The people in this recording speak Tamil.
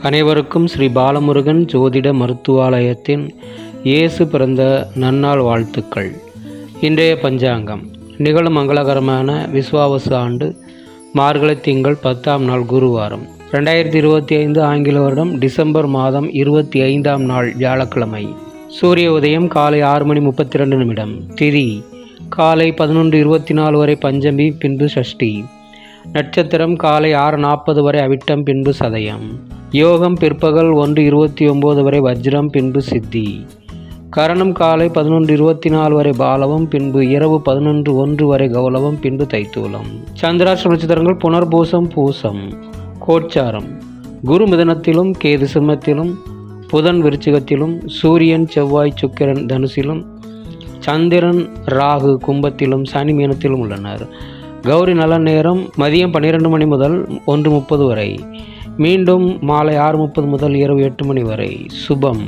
அனைவருக்கும் ஸ்ரீ பாலமுருகன் ஜோதிட மருத்துவாலயத்தின் இயேசு பிறந்த நன்னாள் வாழ்த்துக்கள். இன்றைய பஞ்சாங்கம் நிகழும் மங்களகரமான விஸ்வாவசு ஆண்டு மார்கழி திங்கள் 10ஆம் நாள் குருவாரம் 2025 ஆங்கில வருடம் டிசம்பர் மாதம் 25ஆம் நாள் வியாழக்கிழமை. சூரிய உதயம் காலை 6:32 திதி காலை 11:24 வரை பஞ்சமி, பின்பு சஷ்டி. நட்சத்திரம் காலை 6:40 வரை அவிட்டம், பின்பு சதயம். யோகம் பிற்பகல் 1:29 வரை வஜ்ரம், பின்பு சித்தி. கரணம் காலை 11:24 வரை பாலவம், பின்பு இரவு 11:01 வரை கௌலவம், பின்பு தைத்தூலம். சந்திராஷ்ட நட்சத்திரங்கள் புனர்பூசம், பூசம். கோச்சாரம் குரு மிதனத்திலும், கேது சிம்மத்திலும், புதன் விருச்சிகத்திலும், சூரியன் செவ்வாய் சுக்கிரன் தனுசிலும், சந்திரன் ராகு கும்பத்திலும், சனி மீனத்திலும் உள்ளனர். கௌரி நல்ல நேரம் மதியம் 12 மணி முதல் 1:30 வரை, மீண்டும் மாலை 6:30 முதல் இரவு 8 மணி வரை. சுபம்